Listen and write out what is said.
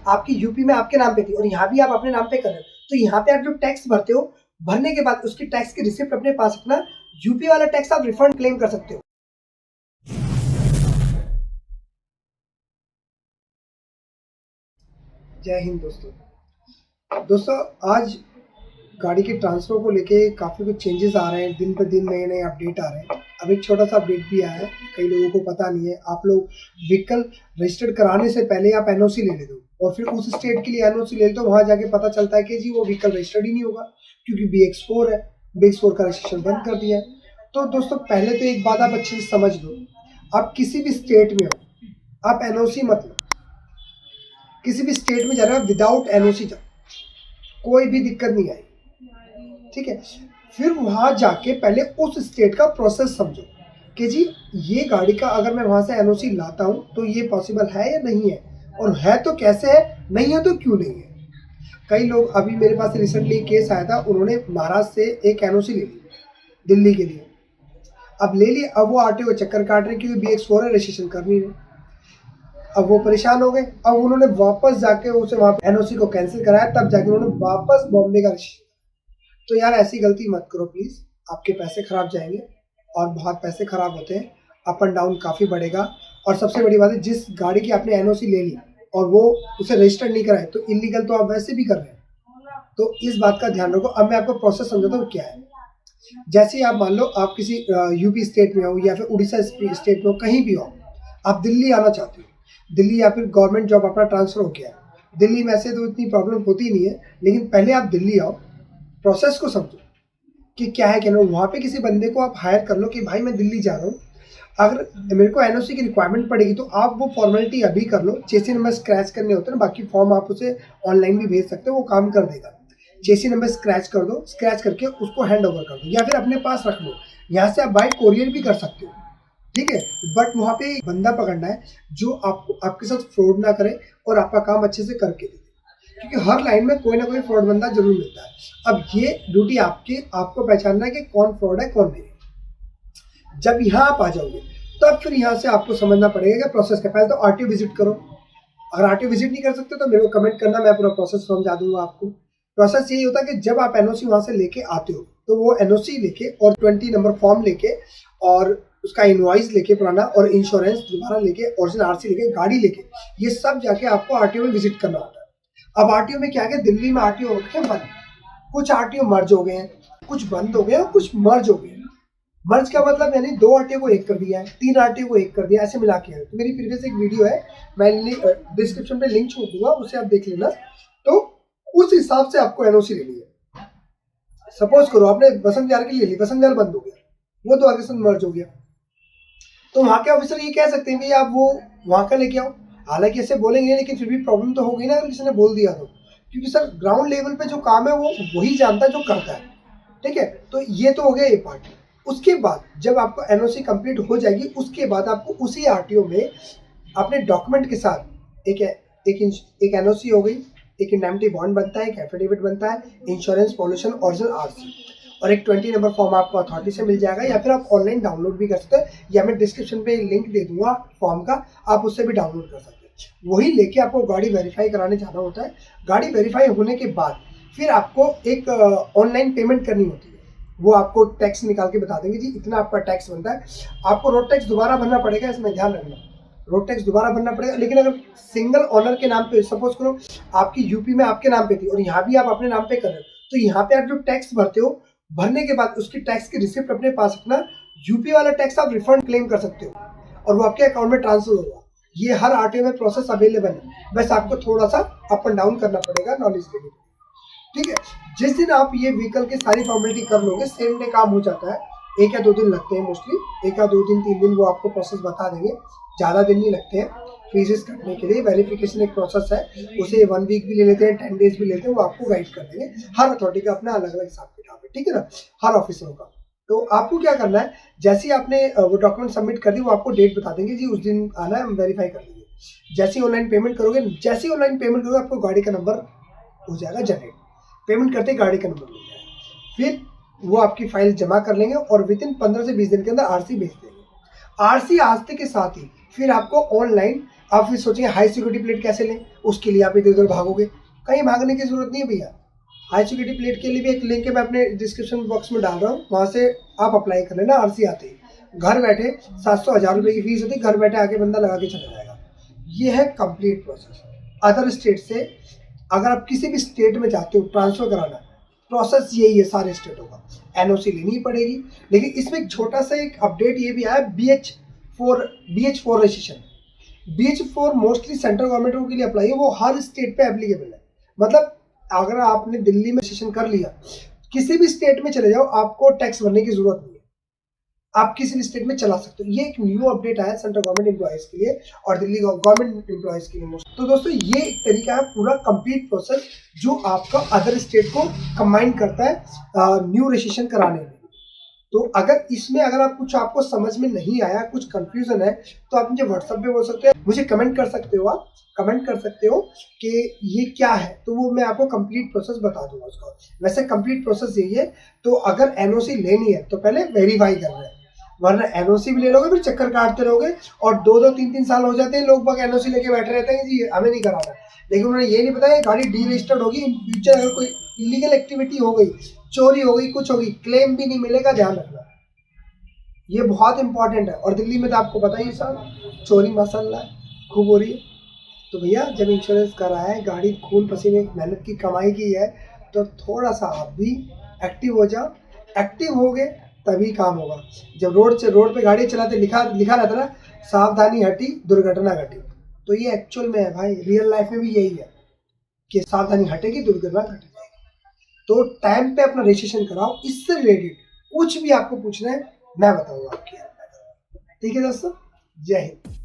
आपकी यूपी में आपके नाम पे थी और यहाँ भी आप अपने नाम पे कर रहे हो, तो यहाँ पे आप जो टैक्स भरते हो, भरने के बाद उसकी टैक्स की रिसिप्ट अपने पास रखना। यूपी वाला टैक्स आप रिफंड क्लेम कर सकते हो। जय हिंद दोस्तों, आज गाड़ी के ट्रांसफर को लेके काफ़ी कुछ चेंजेस आ रहे हैं, दिन पर दिन नए नए अपडेट आ रहे हैं। अब एक छोटा सा अपडेट भी आया है, कई लोगों को पता नहीं है। आप लोग व्हीकल रजिस्टर्ड कराने से पहले आप एनओसी ले लेते हो और फिर उस स्टेट के लिए एनओसी ले लेते हो, वहाँ जाके पता चलता है कि जी वो व्हीकल रजिस्टर्ड ही नहीं होगा क्योंकि BX4 है, BX4 का रजिस्ट्रेशन बंद कर दिया है। तो दोस्तों पहले तो एक बात आप अच्छे से समझ लो, आप किसी भी स्टेट में हो, आप एनओसी मत लो। किसी भी स्टेट में जा रहे हो विदाउट एनओसी जाओ, कोई भी दिक्कत नहीं आएगी, ठीक है। फिर वहाँ जाके पहले उस स्टेट का प्रोसेस समझो कि जी ये गाड़ी का अगर मैं वहाँ से एनओसी लाता हूँ तो ये पॉसिबल है या नहीं है, और है तो कैसे है, नहीं है तो क्यों नहीं है। कई लोग, अभी मेरे पास रिसेंटली केस आया था, उन्होंने महाराष्ट्र से एक एनओसी ले ली दिल्ली के लिए। अब ले ली, अब वो आरटीओ चक्कर काट रहे क्योंकि BX4 है, रजिस्ट्रेशन कर नहीं रहे। अब वो परेशान हो गए, अब उन्होंने वापस जाके उसे वहाँ एनओसी को कैंसिल कराया, तब जाके उन्होंने वापस बॉम्बे का रजिस्ट्रेशन। तो यार ऐसी गलती मत करो प्लीज़, आपके पैसे खराब जाएंगे और बहुत पैसे खराब होते हैं, अप एंड डाउन काफ़ी बढ़ेगा। और सबसे बड़ी बात है, जिस गाड़ी की आपने एनओसी ले ली और वो उसे रजिस्टर्ड नहीं कराए, तो इलीगल तो आप वैसे भी कर रहे हैं, तो इस बात का ध्यान रखो। अब मैं आपको प्रोसेस समझाता हूँ क्या है। जैसे ही आप मान लो आप किसी यूपी स्टेट में हो या फिर उड़ीसा स्टेट में हो, कहीं भी हो, आप दिल्ली आना चाहते हो, दिल्ली या फिर गवर्नमेंट जॉब अपना ट्रांसफ़र हो गया है दिल्ली में, ऐसे तो इतनी प्रॉब्लम होती नहीं है, लेकिन पहले आप दिल्ली आओ, प्रोसेस को समझो कि क्या है क्या नहीं। वहाँ पे किसी बंदे को आप हायर कर लो कि भाई मैं दिल्ली जा रहा हूँ, अगर मेरे को एनओसी की रिक्वायरमेंट पड़ेगी तो आप वो फॉर्मेलिटी अभी कर लो। चेसी नंबर स्क्रैच करने होते हैं ना, बाकी फॉर्म आप उसे ऑनलाइन भी भेज सकते हो, वो काम कर देगा। चेसी नंबर स्क्रैच कर दो, स्क्रैच करके उसको हैंड ओवर कर दो या फिर अपने पास रख लो। यहाँ से आप बाय कोरियर भी कर सकते हो, ठीक है। बट वहाँ पे बंदा पकड़ना है जो आपको, आपके साथ फ्रॉड ना करे और आपका काम अच्छे से करके दे, क्योंकि हर लाइन में कोई ना कोई फ्रॉड बंदा जरूर मिलता है। अब ये ड्यूटी आपको पहचानना है कि कौन फ्रॉड है कौन नहीं। जब यहाँ आप आ जाओगे तब फिर यहाँ से आपको समझना पड़ेगा कि प्रोसेस क्या। पहले तो आरटीओ विजिट करो, अगर आरटीओ विजिट नहीं कर सकते तो मेरे को कमेंट करना, मैं पूरा प्रोसेस समझा दूंगा आपको। प्रोसेस यही होता है कि जब आप एनओसी वहाँ से लेके आते हो तो वो एनओसी लेके और 20 नंबर फॉर्म लेके और उसका इनवॉइस लेके पुराना, और इंश्योरेंस दोबारा लेके, ओरिजिनल आरसी लेके, गाड़ी लेके, ये सब जाके आपको आरटीओ में विजिट करना होता है। अब आरटीओ में क्या है, दिल्ली में आरटीओ होते हैं बंद, कुछ आरटीओ मर्ज हो गए हैं, कुछ बंद हो गए और कुछ मर्ज हो गए। मर्ज का मतलब यानी 2 आरटीओ को एक कर दिया है, 3 आरटीओ को एक कर दिया, ऐसे मिला के है। तो मेरी प्रीवियस एक वीडियो है, मैं डिस्क्रिप्शन पे लिंक छोड़ दूंगा, उसे आप देख लेना। तो उस हिसाब से आपको एनओसी लेनी है। सपोज करो आपने बसंत विहार के लिए ली, बसंत विहार बंद हो गया, वो 2 आगे से मर्ज हो गया, तो वहाँ के ऑफिसर ये कह सकते हैं भाई आप वो वहाँ का लेके आओ। हालांकि ऐसे बोलेंगे, लेकिन फिर भी प्रॉब्लम तो होगी ना अगर किसी ने बोल दिया तो, क्योंकि सर ग्राउंड लेवल पे जो काम है वो वही जानता है जो करता है, ठीक है। तो ये तो हो गया ये पार्ट। उसके बाद जब आपको एनओसी कंप्लीट हो जाएगी, उसके बाद आपको उसी आरटीओ में अपने डॉक्यूमेंट के साथ एक एनओसी हो गई, एक इंडेमनिटी बॉन्ड बनता है, एक एफिडेविट बनता है, इंश्योरेंस, पॉल्यूशन, ओरिजिनल आरसी, और एक 20 नंबर फॉर्म आपको अथॉरिटी से मिल जाएगा, या फिर आप ऑनलाइन डाउनलोड भी कर सकते हैं, या मैं डिस्क्रिप्शन पे लिंक दे दूंगा फॉर्म का, आप उससे भी डाउनलोड कर सकते हैं। वही लेके आपको गाड़ी वेरीफाई कराने जाना होता है। गाड़ी वेरीफाई होने के बाद फिर आपको एक ऑनलाइन पेमेंट करनी होती है, वो आपको टैक्स निकाल के बता देंगे जी इतना आपका टैक्स बनता है। आपको रोड टैक्स दोबारा भरना पड़ेगा, इसमें ध्यान रखना, रोड टैक्स दोबारा भरना पड़ेगा। लेकिन अगर सिंगल ऑनर के नाम पे, सपोज करो आपकी यूपी में आपके नाम पे थी और यहाँ भी आप अपने नाम पे कर रहे हो, तो यहाँ पे आप जो टैक्स भरते हो, भरने के बाद उसकी टैक्स की रिसिप्ट अपने पास रखना। यूपी वाला टैक्स आप रिफंड क्लेम कर सकते हो और वो आपके अकाउंट में ट्रांसफर होगा। ये हर आरटीओ में प्रोसेस अवेलेबल है, बस आपको थोड़ा सा अप एंड डाउन करना पड़ेगा नॉलेज के लिए, ठीक है। जिस दिन आप ये व्हीकल की सारी फॉर्मेलिटी कर लोगे, सेम डे काम हो जाता है। 1 या 2 दिन लगते हैं मोस्टली, 1 या 2 दिन 3 दिन वो आपको प्रोसेस बता देंगे, ज़्यादा दिन नहीं लगते हैं। फीसेस कटने के लिए वेरिफिकेशन एक प्रोसेस है, उसे 1 वीक भी ले लेते हैं, 10 डेज भी लेते हैं, वो आपको गाइड कर देंगे। हर अथॉरिटी का अपना अलग अलग हिसाब किताब है, ठीक है ना, हर ऑफिसरों का। तो आपको क्या करना है, जैसे ही आपने वो डॉक्यूमेंट सबमिट कर दी, वो आपको डेट बता देंगे जी उस दिन आना है, हम वेरीफाई कर देंगे। जैसे ही ऑनलाइन पेमेंट करोगे, आपको गाड़ी का नंबर हो जाएगा जनरेट, पेमेंट करते ही गाड़ी का नंबर मिल जाएगा, फिर वो आपकी फाइल जमा कर लेंगे और विद इन 15 से 20 दिन के अंदर आरसी भेज देंगे। आरसी आस्ते के साथ ही फिर आपको ऑनलाइन आप फिर सोचेंगे हाई सिक्योरिटी प्लेट कैसे लें, उसके लिए आप इधर उधर भागोगे, कहीं भागने की जरूरत नहीं है भैया। हाई सिक्योरिटी प्लेट के लिए भी एक लिंक है, मैं अपने डिस्क्रिप्शन बॉक्स में डाल रहा हूँ, वहाँ से आप अप्लाई कर लेना। आरसी आते ही घर बैठे 700-1000 रुपये की फीस होती है, घर बैठे आके बंदा लगा के चला जाएगा। ये है कंप्लीट प्रोसेस। अदर स्टेट से अगर आप किसी भी स्टेट में जाते हो ट्रांसफर कराना, प्रोसेस यही है सारे स्टेटों का, एनओसी लेनी पड़ेगी। लेकिन इसमें एक छोटा सा एक अपडेट ये भी आया, BH4 registration. BH4 mostly central government के लिए अप्लाई है, वो हर स्टेट पे एप्लीकेबल है। मतलब अगर आपने दिल्ली में रजिस्ट्रेशन कर लिया, किसी भी स्टेट में चले जाओ, आपको टैक्स भरने की जरूरत नहीं है, आप किसी भी स्टेट में चला सकते हो। ये एक न्यू अपडेट आया सेंट्रल गवर्नमेंट एम्प्लॉयज के लिए और दिल्ली गवर्नमेंट एम्प्लॉयज के लिए। तो दोस्तों ये एक तरीका है पूरा कंप्लीट प्रोसेस जो आपका अदर स्टेट को कंबाइन करता है न्यू रजिस्ट्रेशन कराने में। तो अगर इसमें अगर आप कुछ आपको समझ में नहीं आया, कुछ कंफ्यूजन है, तो आप मुझे व्हाट्सएप पे बोल सकते हो, मुझे कमेंट कर सकते हो, आप कमेंट कर सकते हो कि ये क्या है, तो वो मैं आपको कंप्लीट प्रोसेस बता दूंगा उसका। वैसे कंप्लीट प्रोसेस यही है। तो अगर एनओसी लेनी है तो पहले वेरीफाई कर रहे हैं, वरना एनओसी भी ले लोगे फिर चक्कर काटते रहोगे और 2-2 3-3 साल हो जाते हैं, लोग बाग एनओसी लेके बैठे रहते हैं जी हमें नहीं कराना। लेकिन उन्होंने ये नहीं बताया गाड़ी डी रजिस्टर्ड होगी, इन फ्यूचर अगर कोई इलीगल एक्टिविटी हो गई, चोरी हो गई, कुछ होगी, क्लेम भी नहीं मिलेगा, ध्यान रखना। ये बहुत इंपॉर्टेंट है। और दिल्ली में तो आपको पता ही है साहब, चोरी माशाल्लाह खूब हो रही है। तो भैया जब इंश्योरेंस कराया है, गाड़ी खून पसीने मेहनत की कमाई की है, तो थोड़ा सा आप भी एक्टिव हो जाओ। एक्टिव होगे तभी काम होगा। जब रोड पे गाड़ी चलाते लिखा लिखा रहता ना, सावधानी हटी दुर्घटना घटी, तो ये एक्चुअल में है भाई, रियल लाइफ में भी यही है कि सावधानी हटेगी दुर्घटना घट जाएगी। तो टाइम पे अपना रजिस्ट्रेशन कराओ। इससे रिलेटेड कुछ भी आपको पूछना है मैं बताऊंगा आपकी हेल्प। ठीक है दोस्तों, जय हिंद।